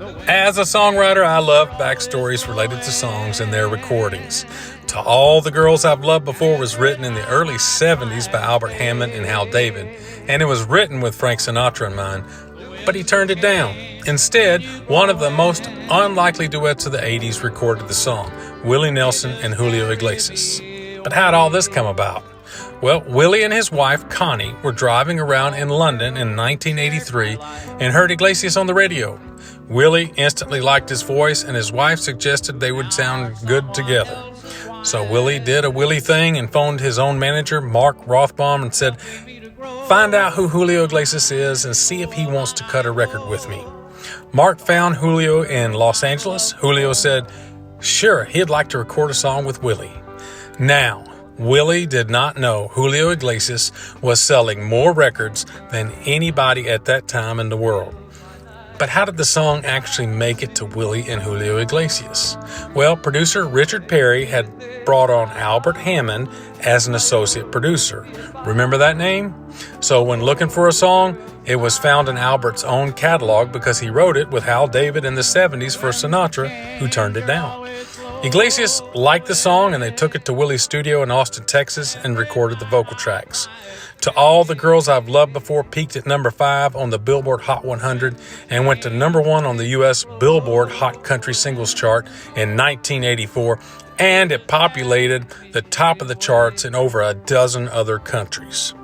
As a songwriter, I love backstories related to songs and their recordings. To All the Girls I've Loved Before was written in the early 70s by Albert Hammond and Hal David, and it was written with Frank Sinatra in mind, but he turned it down. Instead, one of the most unlikely duets of the 80s recorded the song, Willie Nelson and Julio Iglesias. But how'd all this come about? Well, Willie and his wife, Connie, were driving around in London in 1983 and heard Iglesias on the radio. Willie instantly liked his voice, and his wife suggested they would sound good together. So Willie did a Willie thing and phoned his own manager, Mark Rothbaum, and said, "Find out who Julio Iglesias is and see if he wants to cut a record with me." Mark found Julio in Los Angeles. Julio said, sure, he'd like to record a song with Willie. Now, Willie did not know Julio Iglesias was selling more records than anybody at that time in the world. But how did the song actually make it to Willie and Julio Iglesias? Well, producer Richard Perry had brought on Albert Hammond as an associate producer. Remember that name? So when looking for a song, it was found in Albert's own catalog because he wrote it with Hal David in the 70s for Sinatra, who turned it down. Iglesias liked the song, and they took it to Willie's studio in Austin, Texas, and recorded the vocal tracks. To All the Girls I've Loved Before peaked at number 5 on the Billboard Hot 100 and went to number 1 on the U.S. Billboard Hot Country Singles Chart in 1984, and it populated the top of the charts in over a dozen other countries.